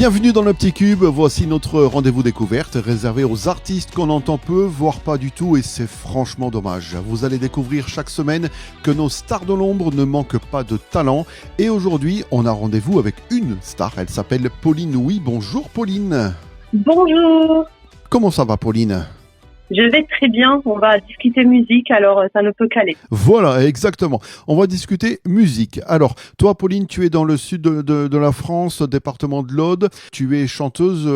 Bienvenue dans le Petit Cube, voici notre rendez-vous découverte réservé aux artistes qu'on entend peu, voire pas du tout, et c'est franchement dommage. Vous allez découvrir chaque semaine que nos stars de l'ombre ne manquent pas de talent, et aujourd'hui on a rendez-vous avec une star, elle s'appelle Pauline Oui. Bonjour Pauline. Bonjour. Comment ça va Pauline ? Je vais très bien, on va discuter musique, alors ça ne peut qu'aller. Voilà, exactement. On va discuter musique. Alors, toi, Pauline, tu es dans le sud de la France, département de l'Aude. Tu es chanteuse.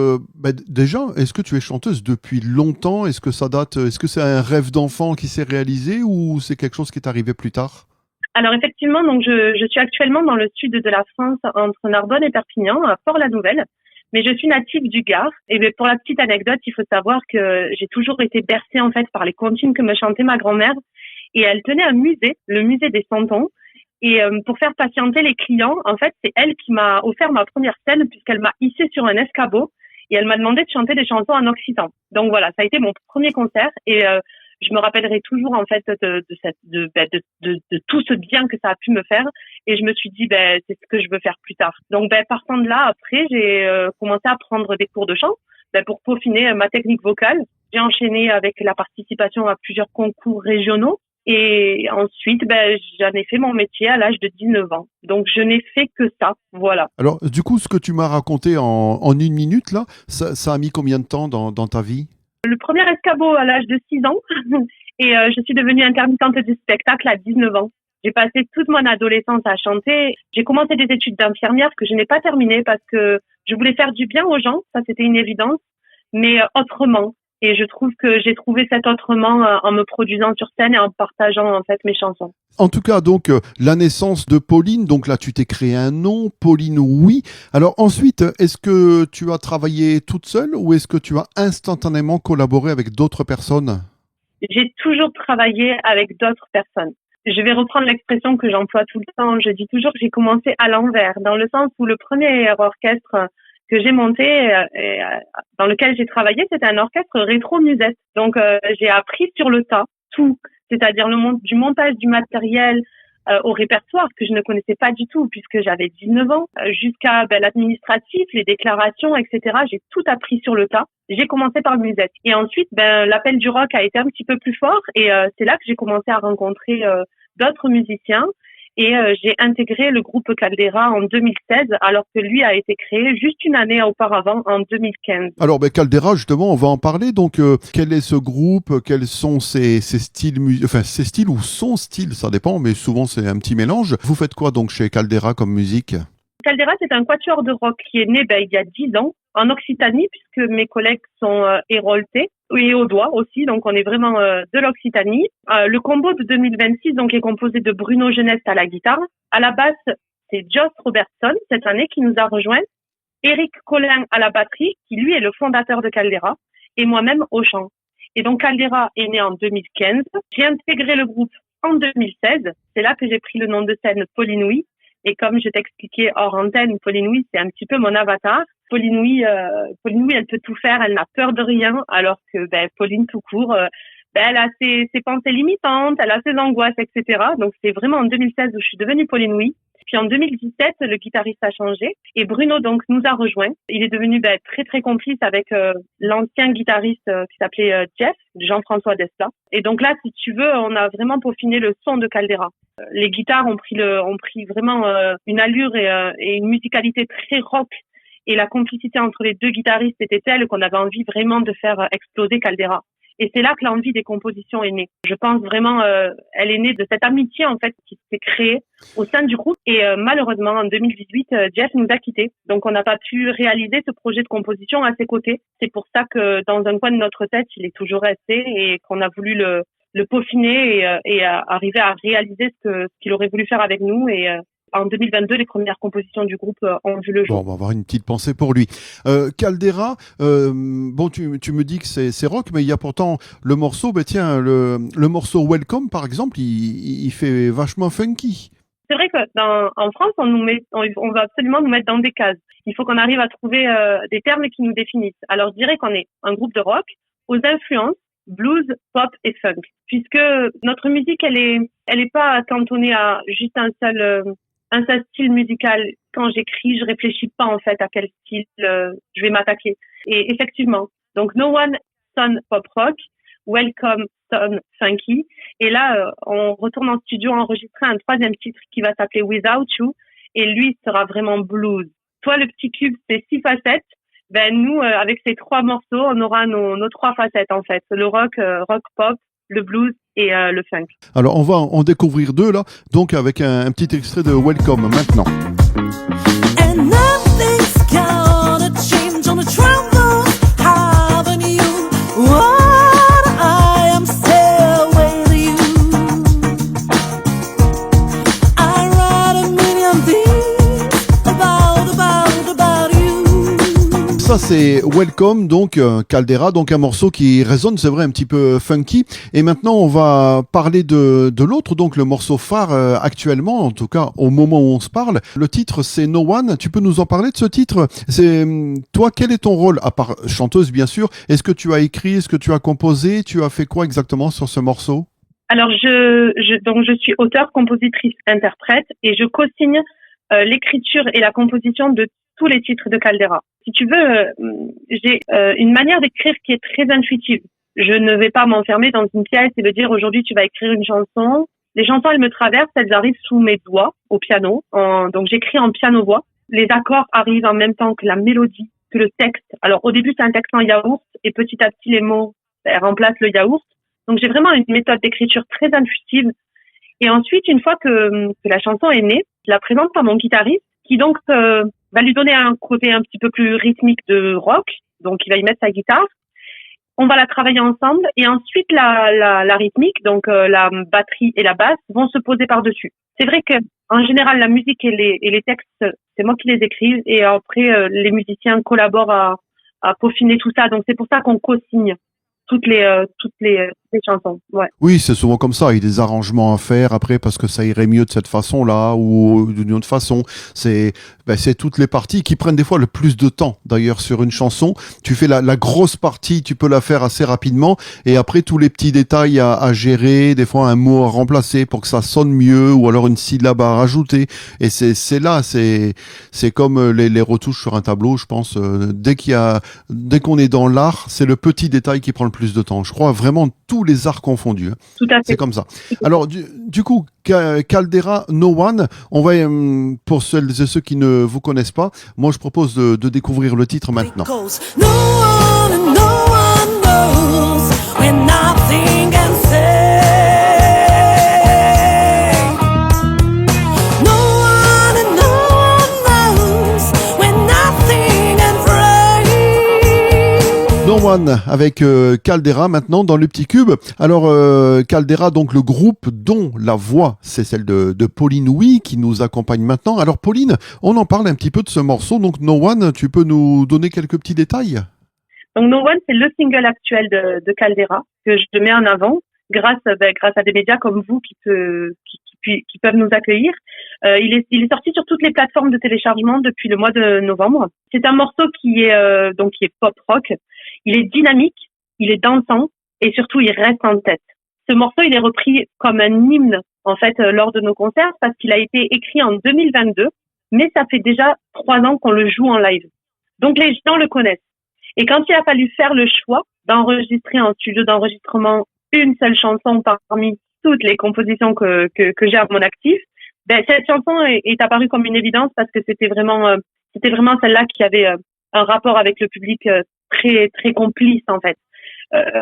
Déjà, est-ce que tu es chanteuse depuis longtemps ? Est-ce que ça date ? Est-ce que c'est un rêve d'enfant qui s'est réalisé ou c'est quelque chose qui est arrivé plus tard ? Alors effectivement, donc je suis actuellement dans le sud de la France, entre Narbonne et Perpignan, à Port-la-Nouvelle. Mais je suis native du Gard. Et pour la petite anecdote, il faut savoir que j'ai toujours été bercée en fait par les comptines que me chantait ma grand-mère. Et elle tenait un musée, le musée des Santons. Et pour faire patienter les clients, en fait, c'est elle qui m'a offert ma première scène puisqu'elle m'a hissée sur un escabeau et elle m'a demandé de chanter des chansons en occitan. Donc voilà, ça a été mon premier concert et je me rappellerai toujours en fait de tout ce bien que ça a pu me faire et je me suis dit c'est ce que je veux faire plus tard. Donc partant de là, après j'ai commencé à prendre des cours de chant pour peaufiner ma technique vocale. J'ai enchaîné avec la participation à plusieurs concours régionaux et ensuite j'en ai fait mon métier à l'âge de 19 ans. Donc je n'ai fait que ça, voilà. Alors, du coup, ce que tu m'as raconté en une minute là, ça a mis combien de temps dans ta vie ? Le premier escabeau à l'âge de 6 ans et je suis devenue intermittente du spectacle à 19 ans. J'ai passé toute mon adolescence à chanter. J'ai commencé des études d'infirmière que je n'ai pas terminées parce que je voulais faire du bien aux gens, ça c'était une évidence, mais autrement. Et je trouve que j'ai trouvé cet autrement en me produisant sur scène et en partageant en fait mes chansons. En tout cas, donc, la naissance de Pauline, donc là, tu t'es créé un nom, Pauline Oui. Alors ensuite, est-ce que tu as travaillé toute seule ou est-ce que tu as instantanément collaboré avec d'autres personnes ? J'ai toujours travaillé avec d'autres personnes. Je vais reprendre l'expression que j'emploie tout le temps. Je dis toujours que j'ai commencé à l'envers, dans le sens où le premier orchestre que j'ai monté, dans lequel j'ai travaillé, c'était un orchestre rétro-musette. Donc, j'ai appris sur le tas tout, c'est-à-dire du montage du matériel au répertoire que je ne connaissais pas du tout puisque j'avais 19 ans, jusqu'à l'administratif, les déclarations, etc. J'ai tout appris sur le tas. J'ai commencé par le musette. Et ensuite, l'appel du rock a été un petit peu plus fort et c'est là que j'ai commencé à rencontrer d'autres musiciens. Et j'ai intégré le groupe Caldera en 2016, alors que lui a été créé juste une année auparavant, en 2015. Alors, Caldera, justement, on va en parler. Donc, quel est ce groupe ? Quels sont ses styles, ses styles ou son style, ça dépend, mais souvent c'est un petit mélange. Vous faites quoi donc chez Caldera comme musique ? Caldera, c'est un quatuor de rock qui est né il y a 10 ans en Occitanie, puisque mes collègues sont héroltais et audois aussi, donc on est vraiment de l'Occitanie. Le combo de 2026 donc est composé de Bruno Geneste à la guitare. À la basse, c'est Joss Robertson cette année qui nous a rejoints. Eric Collin à la batterie, qui lui est le fondateur de Caldera, et moi-même au chant. Et donc Caldera est né en 2015. J'ai intégré le groupe en 2016. C'est là que j'ai pris le nom de scène Pauline Oui. Et comme je t'expliquais hors antenne, Pauline Oui, c'est un petit peu mon avatar. Pauline Oui, elle peut tout faire, elle n'a peur de rien, alors que Pauline tout court, elle a ses pensées limitantes, elle a ses angoisses, etc. Donc c'est vraiment en 2016 où je suis devenue Pauline Oui. Puis en 2017, le guitariste a changé et Bruno donc nous a rejoints. Il est devenu très très complice avec l'ancien guitariste qui s'appelait Jeff, Jean-François Desla. Et donc là, si tu veux, on a vraiment peaufiné le son de Caldera. Les guitares ont pris vraiment une allure et une musicalité très rock. Et la complicité entre les deux guitaristes était telle qu'on avait envie vraiment de faire exploser Caldera. Et c'est là que l'envie des compositions est née. Je pense vraiment, elle est née de cette amitié en fait qui s'est créée au sein du groupe. Et malheureusement, en 2018, Jeff nous a quittés. Donc on n'a pas pu réaliser ce projet de composition à ses côtés. C'est pour ça que dans un coin de notre tête, il est toujours resté et qu'on a voulu le peaufiner et arriver à réaliser ce qu'il aurait voulu faire avec nous. Et en 2022, les premières compositions du groupe ont vu le jour. Bon, on va avoir une petite pensée pour lui. Caldera, tu me dis que c'est rock, mais il y a pourtant le morceau, le morceau Welcome, par exemple, il fait vachement funky. C'est vrai que en France, on va absolument nous mettre dans des cases. Il faut qu'on arrive à trouver des termes qui nous définissent. Alors, je dirais qu'on est un groupe de rock aux influences blues, pop et funk, puisque notre musique, elle est pas cantonnée à juste un seul un seul style musical. Quand j'écris, je réfléchis pas en fait à quel style je vais m'attaquer. Et effectivement, donc No One sonne pop rock, Welcome sonne funky. Et là, on retourne en studio enregistrer un troisième titre qui va s'appeler Without You. Et lui sera vraiment blues. Toi, le petit cube, c'est 6 facettes. Ben nous, avec ces 3 morceaux, on aura nos 3 facettes en fait. Le rock, rock pop, le blues et le funk. Alors, on va en découvrir 2 là, donc avec un petit extrait de Welcome maintenant. And nothing's gonna change on the troubles having you. What I am still with you. I write a million things about you. Ça c'est Welcome, donc Caldera, donc un morceau qui résonne, c'est vrai, un petit peu funky. Et maintenant on va parler de l'autre, donc le morceau phare actuellement, en tout cas au moment où on se parle. Le titre c'est No One. Tu peux nous en parler de ce titre? C'est toi, quel est ton rôle, à part chanteuse bien sûr? Est-ce que tu as écrit, est-ce que tu as composé, tu as fait quoi exactement sur ce morceau? Alors donc je suis auteure, compositrice, interprète et je co-signe l'écriture et la composition de tous les titres de Caldera. Si tu veux, j'ai une manière d'écrire qui est très intuitive. Je ne vais pas m'enfermer dans une pièce et me dire aujourd'hui tu vas écrire une chanson. Les chansons, elles me traversent, elles arrivent sous mes doigts au piano. Donc j'écris en piano-voix. Les accords arrivent en même temps que la mélodie, que le texte. Alors au début c'est un texte en yaourt et petit à petit les mots remplacent le yaourt. Donc j'ai vraiment une méthode d'écriture très intuitive. Et ensuite, une fois que la chanson est née, je la présente à mon guitariste qui donc va lui donner un côté un petit peu plus rythmique de rock. Donc il va y mettre sa guitare. On va la travailler ensemble et ensuite la rythmique, donc la batterie et la basse vont se poser par-dessus. C'est vrai que en général la musique et les textes, c'est moi qui les écris et après les musiciens collaborent à peaufiner tout ça. Donc c'est pour ça qu'on co-signe toutes les chansons. Ouais. Oui, c'est souvent comme ça. Il y a des arrangements à faire après parce que ça irait mieux de cette façon-là ou d'une autre façon. C'est toutes les parties qui prennent des fois le plus de temps. D'ailleurs, sur une chanson, tu fais la grosse partie, tu peux la faire assez rapidement et après tous les petits détails à gérer, des fois un mot à remplacer pour que ça sonne mieux ou alors une syllabe à rajouter. Et c'est comme les retouches sur un tableau, je pense. Dès qu'on est dans l'art, c'est le petit détail qui prend le plus de temps. Je crois vraiment tous les arts confondus. Tout à fait. C'est comme ça. Alors, du coup, Caldera, No One, on va, pour celles et ceux qui ne vous connaissent pas, moi je propose de découvrir le titre maintenant. No one knows when nothing can say. No one knows when nothing can pray. No One avec Caldera maintenant dans le petit cube. Alors Caldera, donc le groupe dont la voix c'est celle de Pauline Oui qui nous accompagne maintenant. Alors Pauline, on en parle un petit peu de ce morceau. Donc No One, tu peux nous donner quelques petits détails? Donc No One, c'est le single actuel de Caldera que je mets en avant grâce à des médias comme vous qui peuvent nous accueillir. Il est sorti sur toutes les plateformes de téléchargement depuis le mois de novembre. C'est un morceau qui est pop rock. Il est dynamique, il est dansant et surtout il reste en tête. Ce morceau, il est repris comme un hymne en fait lors de nos concerts parce qu'il a été écrit en 2022, mais ça fait déjà 3 ans qu'on le joue en live. Donc les gens le connaissent. Et quand il a fallu faire le choix d'enregistrer en studio d'enregistrement une seule chanson parmi toutes les compositions que j'ai à mon actif, cette chanson est apparue comme une évidence parce que c'était vraiment celle-là qui avait un rapport avec le public très très complice en fait.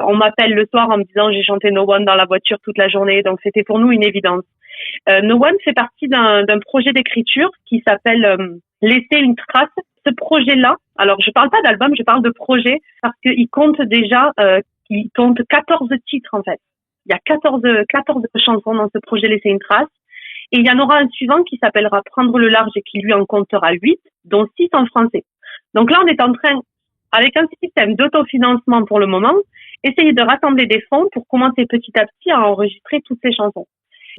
On m'appelle le soir en me disant j'ai chanté No One dans la voiture toute la journée, donc c'était pour nous une évidence. No One fait partie d'un projet d'écriture qui s'appelle Laisser une trace. Ce projet-là, alors je parle pas d'album, je parle de projet parce qu'il compte déjà, il compte 14 titres en fait. Il y a 14 chansons dans ce projet Laisser une trace. Et il y en aura un suivant qui s'appellera Prendre le large et qui lui en comptera 8, dont 6 en français. Donc là, on est en train, avec un système d'autofinancement pour le moment, essayer de rassembler des fonds pour commencer petit à petit à enregistrer toutes ces chansons.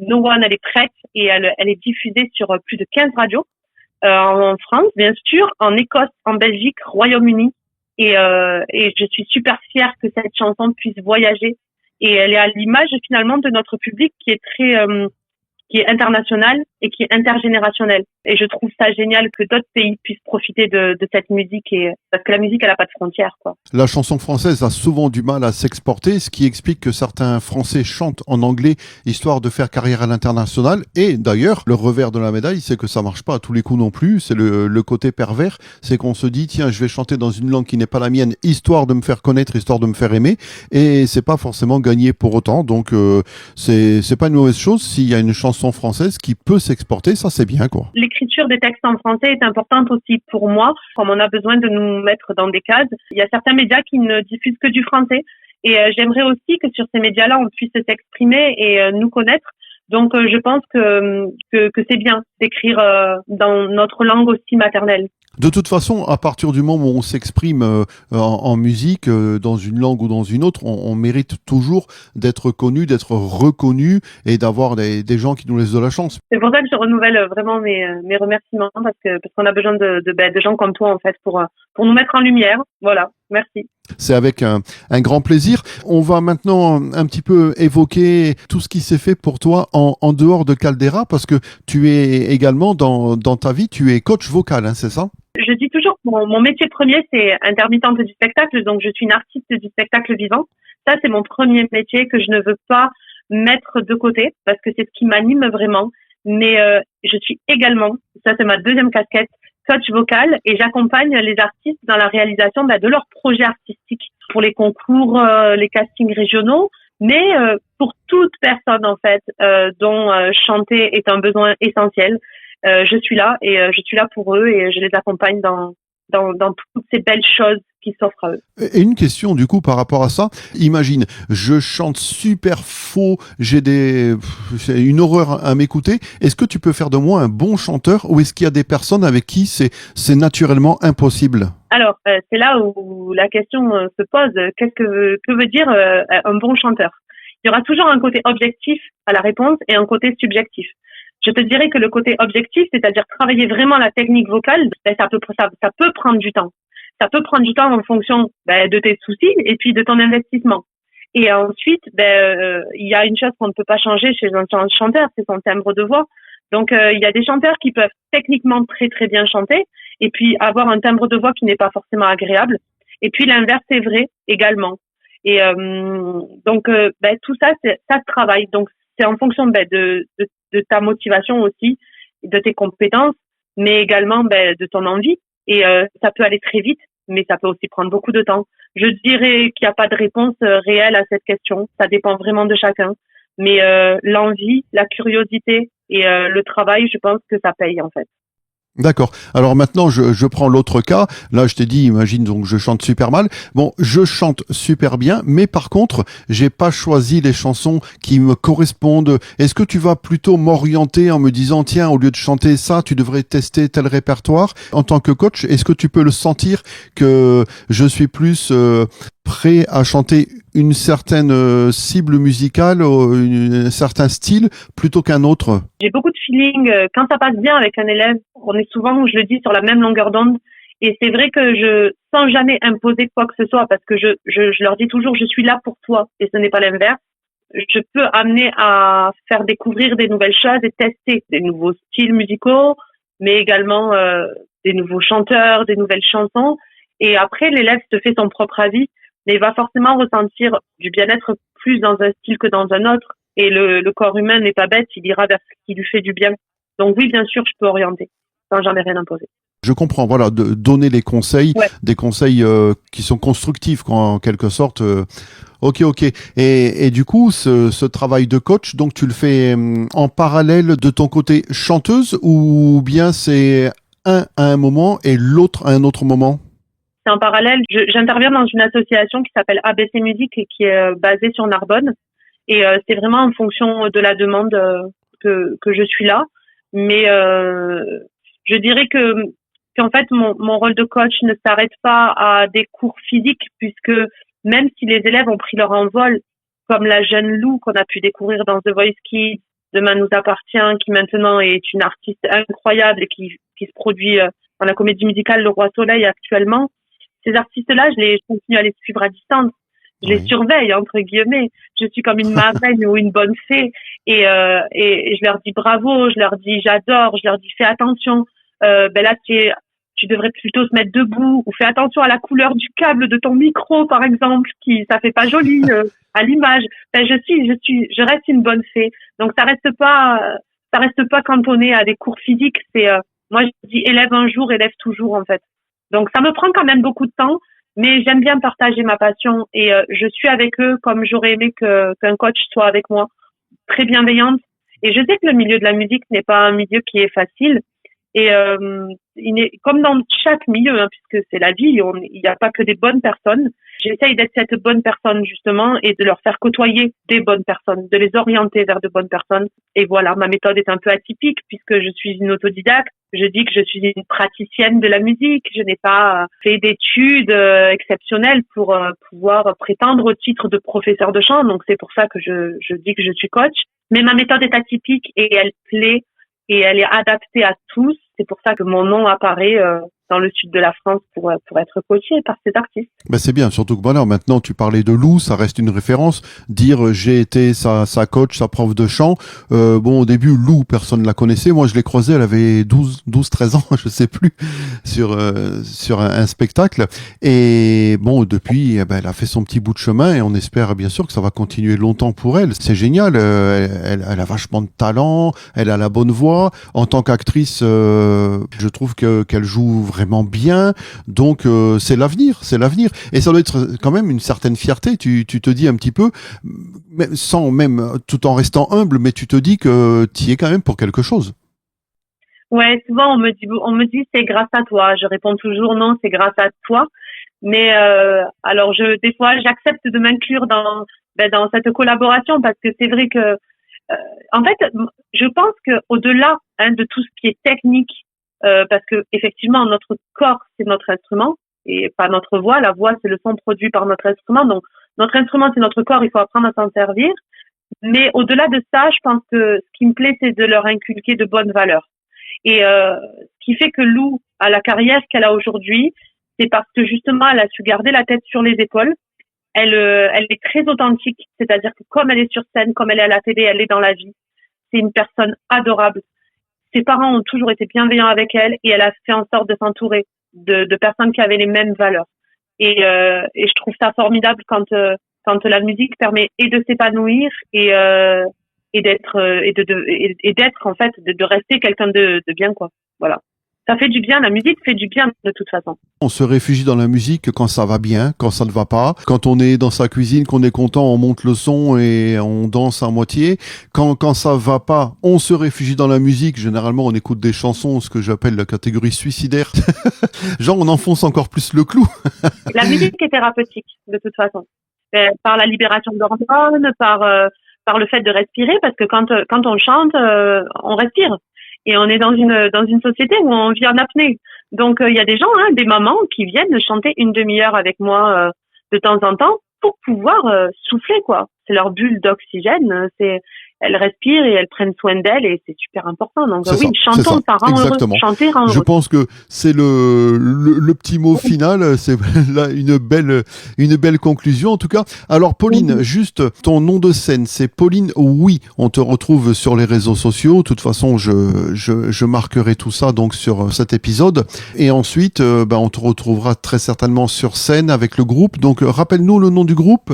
No One, elle est prête et elle est diffusée sur plus de 15 radios. En France, bien sûr, en Écosse, en Belgique, Royaume-Uni. Et je suis super fière que cette chanson puisse voyager. Et elle est à l'image finalement de notre public qui est qui est international et qui est intergénérationnel. Et je trouve ça génial que d'autres pays puissent profiter de cette musique, et parce que la musique, elle a pas de frontières, quoi. La chanson française a souvent du mal à s'exporter, ce qui explique que certains Français chantent en anglais histoire de faire carrière à l'international. Et d'ailleurs, le revers de la médaille, c'est que ça marche pas à tous les coups non plus. C'est le côté pervers, c'est qu'on se dit tiens, je vais chanter dans une langue qui n'est pas la mienne, histoire de me faire connaître, histoire de me faire aimer. Et c'est pas forcément gagné pour autant. Donc c'est pas une mauvaise chose s'il y a une chanson française qui peut s'exporter, ça c'est bien quoi. L'écriture des textes en français est importante aussi pour moi, comme on a besoin de nous mettre dans des cases. Il y a certains médias qui ne diffusent que du français, et j'aimerais aussi que sur ces médias-là, on puisse s'exprimer et nous connaître. Donc je pense que c'est bien d'écrire dans notre langue aussi maternelle. De toute façon, à partir du moment où on s'exprime en musique, dans une langue ou dans une autre, on mérite toujours d'être connu, d'être reconnu et d'avoir des gens qui nous laissent de la chance. C'est pour ça que je renouvelle vraiment mes remerciements, parce qu'on a besoin de gens comme toi en fait pour nous mettre en lumière. Voilà, merci. C'est avec un grand plaisir. On va maintenant un petit peu évoquer tout ce qui s'est fait pour toi en dehors de Caldera, parce que tu es également dans ta vie, tu es coach vocal, hein, c'est ça? Je dis toujours que mon métier premier, c'est intermittente du spectacle, donc je suis une artiste du spectacle vivant. Ça, c'est mon premier métier que je ne veux pas mettre de côté, parce que c'est ce qui m'anime vraiment. Mais je suis également, ça c'est ma deuxième casquette, coach vocal, et j'accompagne les artistes dans la réalisation de leurs projets artistiques pour les concours, les castings régionaux, mais pour toute personne en fait dont chanter est un besoin essentiel. Je suis là, et je suis là pour eux, et je les accompagne dans toutes ces belles choses qui s'offrent à eux. Et une question du coup par rapport à ça, imagine, je chante super faux, c'est une horreur à m'écouter. Est-ce que tu peux faire de moi un bon chanteur, ou est-ce qu'il y a des personnes avec qui c'est naturellement impossible? Alors, c'est là où la question se pose. Que veut dire un bon chanteur? Il y aura toujours un côté objectif à la réponse et un côté subjectif. Je te dirais que le côté objectif, c'est-à-dire travailler vraiment la technique vocale, ça peut prendre du temps. Ça peut prendre du temps en fonction de tes soucis et puis de ton investissement. Et ensuite, il y a une chose qu'on ne peut pas changer chez un chanteur, c'est son timbre de voix. Donc, il y a des chanteurs qui peuvent techniquement très très bien chanter et puis avoir un timbre de voix qui n'est pas forcément agréable. Et puis l'inverse est vrai également. Et donc, tout ça, ça se travaille. Donc, c'est en fonction de ta motivation aussi, de tes compétences, mais également de ton envie. Et ça peut aller très vite, mais ça peut aussi prendre beaucoup de temps. Je dirais qu'il n'y a pas de réponse réelle à cette question. Ça dépend vraiment de chacun. Mais l'envie, la curiosité et le travail, je pense que ça paye en fait. D'accord. Alors maintenant, je prends l'autre cas. Là, je t'ai dit, imagine donc je chante super mal. Bon, je chante super bien, mais par contre, j'ai pas choisi les chansons qui me correspondent. Est-ce que tu vas plutôt m'orienter en me disant, tiens, au lieu de chanter ça, tu devrais tester tel répertoire? En tant que coach, est-ce que tu peux le sentir que je suis plus prêt à chanter une certaine cible musicale, un certain style, plutôt qu'un autre? J'ai beaucoup de feeling. Quand ça passe bien avec un élève, on est souvent, je le dis, sur la même longueur d'onde. Et c'est vrai que sans jamais imposer quoi que ce soit, parce que je leur dis toujours, je suis là pour toi, et ce n'est pas l'inverse. Je peux amener à faire découvrir des nouvelles choses et tester des nouveaux styles musicaux, mais également des nouveaux chanteurs, des nouvelles chansons. Et après, l'élève se fait son propre avis, mais il va forcément ressentir du bien-être plus dans un style que dans un autre. Et le corps humain n'est pas bête, il ira vers ce qui lui fait du bien. Donc oui, bien sûr, je peux orienter, sans jamais rien imposer. Je comprends, voilà, de donner les conseils, Ouais. des conseils qui sont constructifs, quoi, en quelque sorte. Ok. Et du coup, ce travail de coach, donc tu le fais en parallèle de ton côté chanteuse, ou bien c'est un à un moment et l'autre à un autre moment? C'est en parallèle. J'interviens dans une association qui s'appelle ABC Musique et qui est basée sur Narbonne. Et c'est vraiment en fonction de la demande que je suis là. Mais je dirais qu'en fait, mon rôle de coach ne s'arrête pas à des cours physiques, puisque même si les élèves ont pris leur envol, comme la jeune Lou qu'on a pu découvrir dans The Voice Kids, Demain nous appartient, qui maintenant est une artiste incroyable et qui se produit dans la comédie musicale Le Roi Soleil actuellement, ces artistes-là, je continue à les suivre à distance. Je les Oui. surveille, entre guillemets. Je suis comme une marraine ou une bonne fée. Et je leur dis bravo, je leur dis j'adore, je leur dis fais attention. Là, tu devrais plutôt se mettre debout, ou fais attention à la couleur du câble de ton micro, par exemple, ça fait pas joli à l'image. Je reste une bonne fée. Donc ça reste pas cantonné à des cours physiques. Moi je dis élève un jour, élève toujours, en fait. Donc ça me prend quand même beaucoup de temps, mais j'aime bien partager ma passion et je suis avec eux comme j'aurais aimé qu'un coach soit avec moi, très bienveillante. Et je sais que le milieu de la musique n'est pas un milieu qui est facile. Et comme dans chaque milieu, hein, puisque c'est la vie, il n'y a pas que des bonnes personnes. J'essaye d'être cette bonne personne, justement, et de leur faire côtoyer des bonnes personnes, de les orienter vers de bonnes personnes. Et voilà, ma méthode est un peu atypique puisque je suis une autodidacte. Je dis que je suis une praticienne de la musique. Je n'ai pas fait d'études exceptionnelles pour pouvoir prétendre au titre de professeur de chant. Donc c'est pour ça que je dis que je suis coach. Mais ma méthode est atypique et elle plaît et elle est adaptée à tous. C'est pour ça que mon nom apparaît dans le sud de la France pour être coaché par ces artistes. Ben c'est bien, surtout que voilà, maintenant tu parlais de Lou, ça reste une référence. Dire j'ai été sa coach, sa prof de chant. Bon, au début, Lou, personne ne la connaissait. Moi, je l'ai croisée, elle avait 13 ans, je sais plus, sur un spectacle. Et bon, depuis, elle a fait son petit bout de chemin et on espère bien sûr que ça va continuer longtemps pour elle. C'est génial, elle a vachement de talent, elle a la bonne voix. En tant qu'actrice, je trouve qu'elle joue vraiment bien. Donc c'est l'avenir. Et ça doit être quand même une certaine fierté. Tu te dis un petit peu, tout en restant humble, mais tu te dis que tu y es quand même pour quelque chose. Ouais, souvent on me dit c'est grâce à toi. Je réponds toujours non, c'est grâce à toi. Mais alors des fois j'accepte de m'inclure dans cette collaboration parce que c'est vrai que en fait je pense que au-delà de tout ce qui est technique, parce que effectivement notre corps c'est notre instrument et pas notre voix. La voix c'est le son produit par notre instrument. Donc notre instrument c'est notre corps, il faut apprendre à s'en servir. Mais au-delà de ça, je pense que ce qui me plaît c'est de leur inculquer de bonnes valeurs. Et ce qui fait que Lou a la carrière qu'elle a aujourd'hui, c'est parce que justement elle a su garder la tête sur les épaules. Elle est très authentique, c'est-à-dire que comme elle est sur scène, comme elle est à la télé, elle est dans la vie. C'est une personne adorable. Ses parents ont toujours été bienveillants avec elle et elle a fait en sorte de s'entourer de personnes qui avaient les mêmes valeurs. Et je trouve ça formidable quand la musique permet et de s'épanouir et d'être en fait de rester quelqu'un de bien, quoi. Voilà. Ça fait du bien, la musique fait du bien de toute façon. On se réfugie dans la musique quand ça va bien, quand ça ne va pas. Quand on est dans sa cuisine, qu'on est content, on monte le son et on danse à moitié. Quand ça va pas, on se réfugie dans la musique. Généralement, on écoute des chansons, ce que j'appelle la catégorie suicidaire. Genre, on enfonce encore plus le clou. La musique est thérapeutique, de toute façon. Par la libération d'hormones, par le fait de respirer, parce que quand on chante, on respire. Et on est dans une société où on vit en apnée. Donc il y a des gens, des mamans qui viennent chanter une demi-heure avec moi de temps en temps pour pouvoir souffler, quoi. C'est leur bulle d'oxygène, elles respirent et elles prennent soin d'elles et c'est super important. Donc oui, chantons, ça rend heureux. Chanter rend heureux. Je pense que c'est le petit mot final, c'est là une belle conclusion en tout cas. Alors Pauline, juste ton nom de scène, c'est Pauline Oui. On te retrouve sur les réseaux sociaux. De toute façon, je marquerai tout ça donc sur cet épisode et ensuite on te retrouvera très certainement sur scène avec le groupe. Donc rappelle-nous le nom du groupe.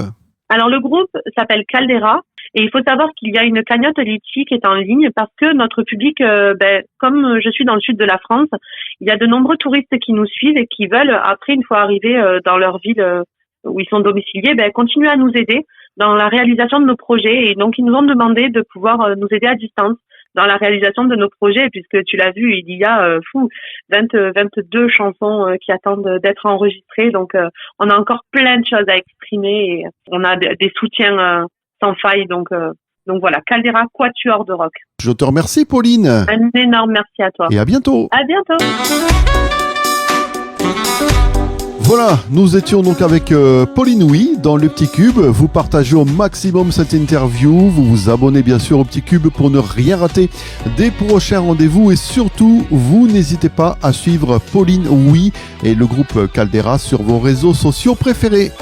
Alors le groupe s'appelle Caldera et il faut savoir qu'il y a une cagnotte Litchi qui est en ligne parce que notre public, comme je suis dans le sud de la France, il y a de nombreux touristes qui nous suivent et qui veulent, après une fois arrivés dans leur ville où ils sont domiciliés, continuer à nous aider dans la réalisation de nos projets. Et donc ils nous ont demandé de pouvoir nous aider à distance dans la réalisation de nos projets, puisque tu l'as vu, il y a 22 chansons qui attendent d'être enregistrées. Donc on a encore plein de choses à exprimer et on a des soutiens sans faille. Donc voilà, Caldera, quatuor de rock. Je te remercie Pauline. Un énorme merci à toi. Et à bientôt. À bientôt. Voilà, nous étions donc avec Pauline Oui dans le Petit Cube. Vous partagez au maximum cette interview. Vous vous abonnez bien sûr au Petit Cube pour ne rien rater des prochains rendez-vous. Et surtout, vous n'hésitez pas à suivre Pauline Oui et le groupe Caldera sur vos réseaux sociaux préférés.